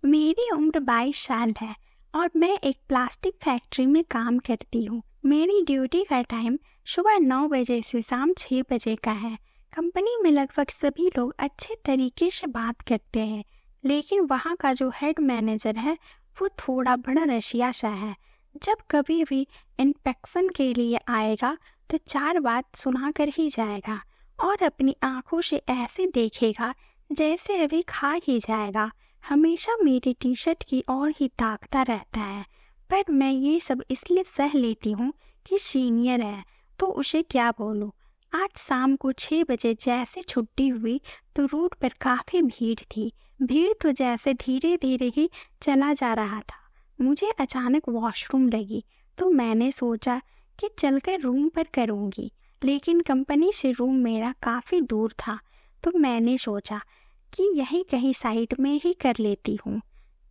मेरी उम्र 22 साल है और मैं एक प्लास्टिक फैक्ट्री में काम करती हूँ। मेरी ड्यूटी का टाइम सुबह 9 बजे से शाम 6 बजे का है। कंपनी में लगभग सभी लोग अच्छे तरीके से बात करते हैं, लेकिन वहाँ का जो हेड मैनेजर है वो थोड़ा बड़ा रसिया सा है। जब कभी भी इंस्पेक्शन के लिए आएगा तो 4 बात सुना कर ही जाएगा और अपनी आंखों से ऐसे देखेगा जैसे अभी खा ही जाएगा। हमेशा मेरी टी शर्ट की ओर ही ताकता रहता है, पर मैं ये सब इसलिए सह लेती हूँ कि सीनियर है तो उसे क्या बोलूँ। आज शाम को 6 बजे जैसे छुट्टी हुई तो रोड पर काफी भीड़ थी। भीड़ तो जैसे धीरे धीरे ही चला जा रहा था। मुझे अचानक वॉशरूम लगी तो मैंने सोचा कि चलकर रूम पर करूँगी, लेकिन कंपनी से रूम मेरा काफी दूर था तो मैंने सोचा कि यही कहीं साइड में ही कर लेती हूँ।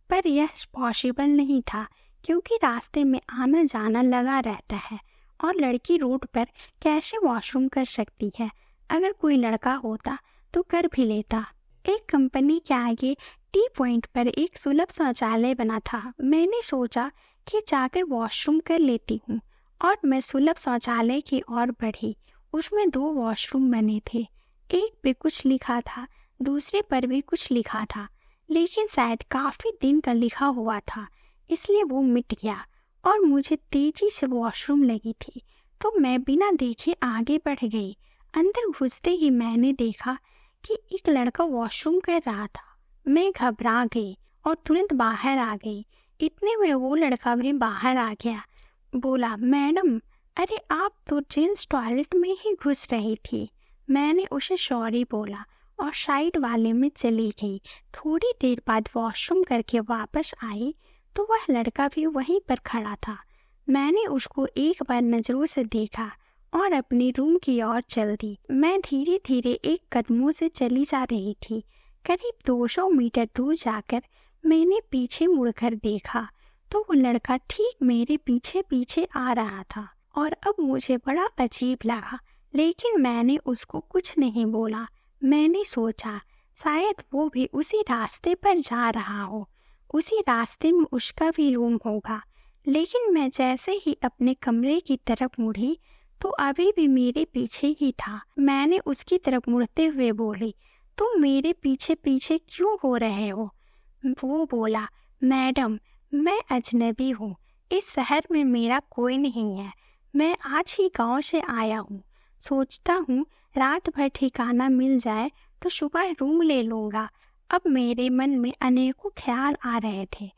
पर यह पॉसिबल नहीं था क्योंकि रास्ते में आना जाना लगा रहता है और लड़की रोड पर कैसे वॉशरूम कर सकती है। अगर कोई लड़का होता तो कर भी लेता। एक कंपनी के आगे टी पॉइंट पर एक सुलभ शौचालय बना था। मैंने सोचा कि जाकर वॉशरूम कर लेती हूँ और मैं सुलभ शौचालय की ओर बढ़ी। उसमें 2 वॉशरूम बने थे। एक पे कुछ लिखा था, दूसरे पर भी कुछ लिखा था, लेकिन शायद काफी दिन का लिखा हुआ था इसलिए वो मिट गया और मुझे तेजी से वॉशरूम लगी थी तो मैं बिना देखे आगे बढ़ गई। अंदर घुसते ही मैंने देखा कि एक लड़का वॉशरूम कर रहा था। मैं घबरा गई और तुरंत बाहर आ गई। इतने में वो लड़का भी बाहर आ गया। बोला, मैडम, अरे आप तो जेंट्स टॉयलेट में ही घुस रही थी। मैंने उसे सॉरी बोला और साइड वाले में चली गई। थोड़ी देर बाद वॉशरूम करके वापस आई तो वह लड़का भी वहीं पर खड़ा था। मैंने उसको एक बार नजरों से देखा और अपनी रूम की ओर चल दी। मैं धीरे धीरे एक कदमों से चली जा रही थी। करीब 200 मीटर दूर जाकर मैंने पीछे मुड़कर देखा तो वो लड़का ठीक मेरे पीछे पीछे आ रहा था और अब मुझे बड़ा अजीब लगा, लेकिन मैंने उसको कुछ नहीं बोला। मैंने सोचा शायद वो भी उसी रास्ते पर जा रहा हो, उसी रास्ते में उसका भी रूम होगा। लेकिन मैं जैसे ही अपने कमरे की तरफ मुड़ी तो अभी भी मेरे पीछे ही था। मैंने उसकी तरफ मुड़ते हुए बोली, तुम मेरे पीछे पीछे क्यों हो रहे हो? वो बोला, मैडम, मैं अजनबी हूँ, इस शहर में मेरा कोई नहीं है। मैं आज ही गांव से आया हूँ। सोचता हूँ रात भर ठिकाना मिल जाए तो सुबह रूम ले लूँगा। अब मेरे मन में अनेकों ख्याल आ रहे थे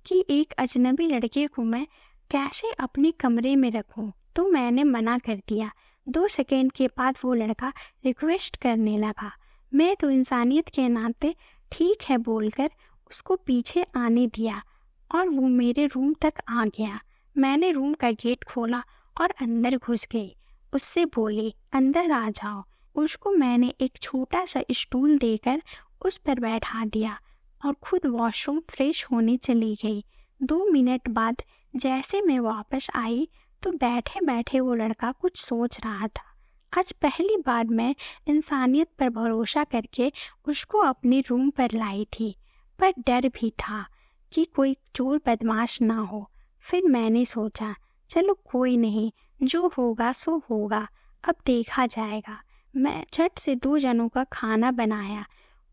कि एक अजनबी लड़के को मैं कैसे अपने कमरे में रखूं, तो मैंने मना कर दिया। 2 सेकेंड के बाद वो लड़का रिक्वेस्ट करने लगा। मैं तो इंसानियत के नाते ठीक है बोलकर उसको पीछे आने दिया और वो मेरे रूम तक आ गया। मैंने रूम का गेट खोला और अंदर घुस गई। उससे बोली, अंदर आ जाओ। उसको मैंने एक छोटा सा स्टूल देकर उस पर बैठा दिया और खुद वॉशरूम फ्रेश होने चली गई। 2 मिनट बाद जैसे मैं वापस आई तो बैठे बैठे वो लड़का कुछ सोच रहा था। आज पहली बार मैं इंसानियत पर भरोसा करके उसको अपने रूम पर लाई थी, पर डर भी था कि कोई चोर बदमाश ना हो। फिर मैंने सोचा, चलो कोई नहीं, जो होगा सो होगा, अब देखा जाएगा। मैं झट से 2 जनों का खाना बनाया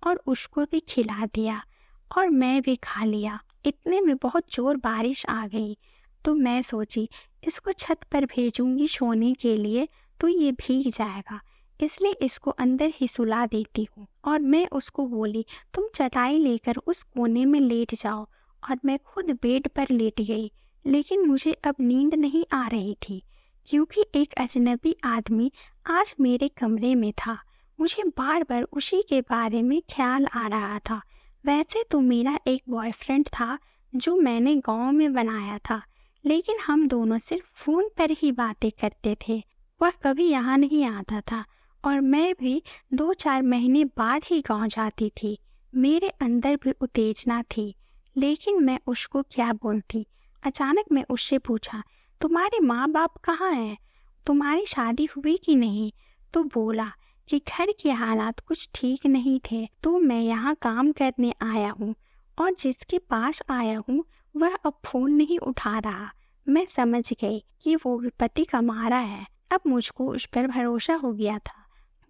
और उसको भी खिला दिया और मैं भी खा लिया। इतने में बहुत जोर बारिश आ गई तो मैं सोची इसको छत पर भेजूंगी सोने के लिए तो ये भीग जाएगा, इसलिए इसको अंदर ही सुला देती हूँ। और मैं उसको बोली, तुम चटाई लेकर उस कोने में लेट जाओ, और मैं खुद बेड पर लेट गई। लेकिन मुझे अब नींद नहीं आ रही थी क्योंकि एक अजनबी आदमी आज मेरे कमरे में था। मुझे बार बार उसी के बारे में ख्याल आ रहा था। वैसे तो मेरा एक बॉयफ्रेंड था जो मैंने गांव में बनाया था, लेकिन हम दोनों सिर्फ फोन पर ही बातें करते थे। वह कभी यहाँ नहीं आता था और मैं भी 2-4 महीने बाद ही गांव जाती थी। मेरे अंदर भी उत्तेजना थी, लेकिन मैं उसको क्या बोलती। अचानक मैं उससे पूछा, तुम्हारे माँ बाप कहाँ हैं? तुम्हारी शादी हुई कि नहीं? तो बोला कि घर के हालात कुछ ठीक नहीं थे तो मैं यहाँ काम करने आया हूँ और जिसके पास आया हूँ वह अब फोन नहीं उठा रहा। मैं समझ गई कि वो विपत्ति का मारा है। अब मुझको उस पर भरोसा हो गया था,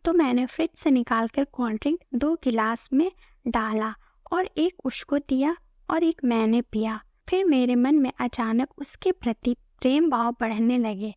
तो मैंने फ्रिज से निकालकर कोल्ड ड्रिंक 2 गिलास में डाला और एक उसको दिया और एक मैंने पिया। फिर मेरे मन में अचानक उसके प्रति प्रेम भाव बढ़ने लगे।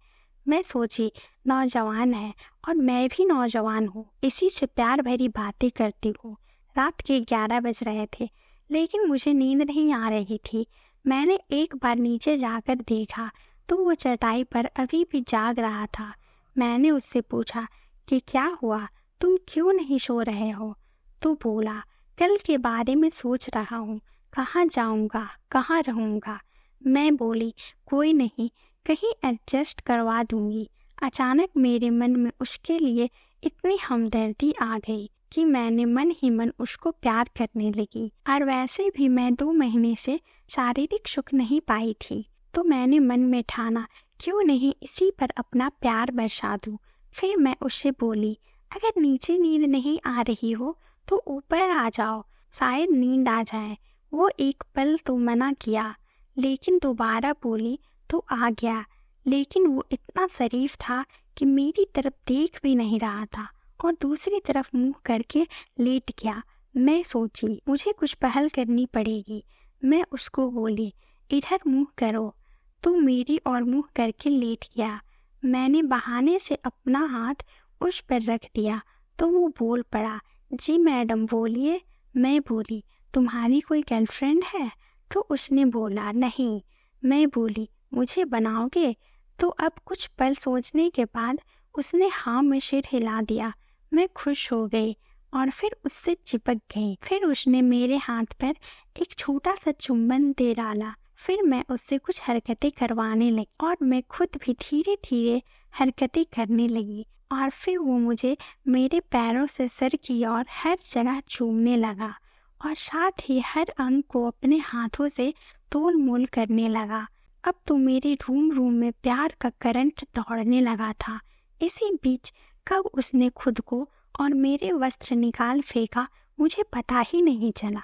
मैं सोची, नौजवान है और मैं भी नौजवान हूँ, इसी से प्यार भरी बातें करती हूँ। रात के 11 बज रहे थे, लेकिन मुझे नींद नहीं आ रही थी। मैंने एक बार नीचे जाकर देखा तो वो चटाई पर अभी भी जाग रहा था। मैंने उससे पूछा कि क्या हुआ, तुम क्यों नहीं सो रहे हो? तो बोला, कल के बारे में सोच रहा हूँ, कहाँ जाऊँगा, कहाँ रहूँगा। मैं बोली, कोई नहीं, कहीं एडजस्ट करवा दूंगी। अचानक मेरे मन में उसके लिए इतनी हमदर्दी आ गई कि मैंने मन ही मन उसको प्यार करने लगी। और वैसे भी मैं 2 महीने से शारीरिक सुख नहीं पाई थी, तो मैंने मन में ठाना क्यों नहीं इसी पर अपना प्यार बरसा दूं। फिर मैं उससे बोली, अगर नीचे नींद नहीं आ रही हो तो ऊपर आ जाओ, शायद नींद आ जाए। वो एक पल तो मना किया, लेकिन दोबारा बोली तो आ गया। लेकिन वो इतना शरीफ था कि मेरी तरफ देख भी नहीं रहा था और दूसरी तरफ मुंह करके लेट गया। मैं सोची, मुझे कुछ पहल करनी पड़ेगी। मैं उसको बोली, इधर मुंह करो। तो मेरी ओर मुंह करके लेट गया। मैंने बहाने से अपना हाथ उस पर रख दिया तो वो बोल पड़ा, जी मैडम बोलिए। मैं बोली, तुम्हारी कोई गर्लफ्रेंड है? तो उसने बोला, नहीं। मैं बोली, मुझे बनाओगे? तो अब कुछ पल सोचने के बाद उसने हाँ में सिर हिला दिया। मैं खुश हो गई और फिर उससे चिपक गई। फिर उसने मेरे हाथ पर एक छोटा सा चुंबन दे डाला। फिर मैं उससे कुछ हरकतें करवाने लगी और मैं खुद भी धीरे धीरे हरकतें करने लगी। और फिर वो मुझे मेरे पैरों से सर की ओर हर जगह चूमने लगा और साथ ही हर अंग को अपने हाथों से तोल मोल करने लगा। अब तो मेरे रूम में प्यार का करंट दौड़ने लगा था। इसी बीच कब उसने खुद को और मेरे वस्त्र निकाल फेंका, मुझे पता ही नहीं चला।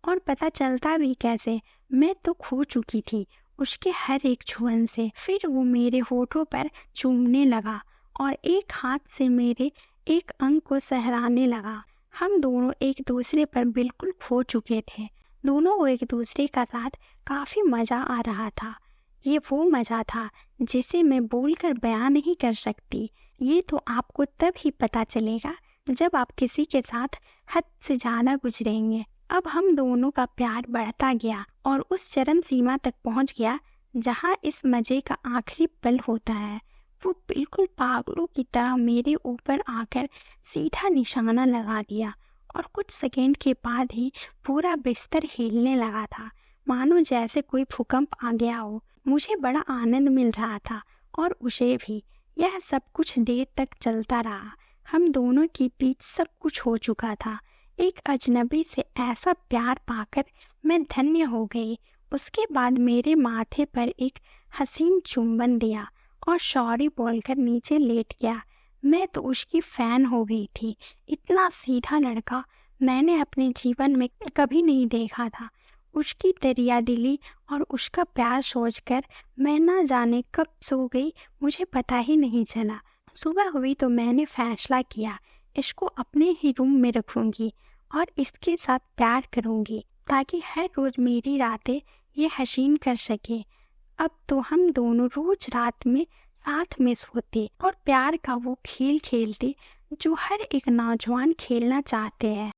और पता चलता भी कैसे, मैं तो खो चुकी थी उसके हर एक छुअन से। फिर वो मेरे होठों पर चूमने लगा और एक हाथ से मेरे एक अंग को सहराने लगा। हम दोनों एक दूसरे पर बिल्कुल खो चुके थे। दोनों को एक दूसरे का साथ काफ़ी मज़ा आ रहा था। ये वो मज़ा था जिसे मैं बोलकर बयां नहीं कर सकती। ये तो आपको तब ही पता चलेगा जब आप किसी के साथ हद से ज़्यादा गुजरेंगे। अब हम दोनों का प्यार बढ़ता गया और उस चरम सीमा तक पहुंच गया जहां इस मज़े का आखिरी पल होता है। वो बिल्कुल पागलों की तरह मेरे ऊपर आकर सीधा निशाना लगा दिया और कुछ सेकंड के बाद ही पूरा बिस्तर हिलने लगा था, मानो जैसे कोई भूकंप आ गया हो। मुझे बड़ा आनंद मिल रहा था और उसे भी। यह सब कुछ देर तक चलता रहा। हम दोनों के बीच सब कुछ हो चुका था। एक अजनबी से ऐसा प्यार पाकर मैं धन्य हो गई। उसके बाद मेरे माथे पर एक हसीन चुंबन दिया और सॉरी बोलकर नीचे लेट गया। मैं तो उसकी फैन हो गई थी। इतना सीधा लड़का मैंने अपने जीवन में कभी नहीं देखा था। उसकी दरिया दिली और उसका प्यार सोचकर मैं ना जाने कब सो गई, मुझे पता ही नहीं चला। सुबह हुई तो मैंने फैसला किया, इसको अपने ही रूम में रखूंगी और इसके साथ प्यार करूंगी ताकि हर रोज मेरी रातें ये हसीन कर सके। अब तो हम दोनों रोज रात में साथ में सोते और प्यार का वो खेल खेलते जो हर एक नौजवान खेलना चाहते हैं।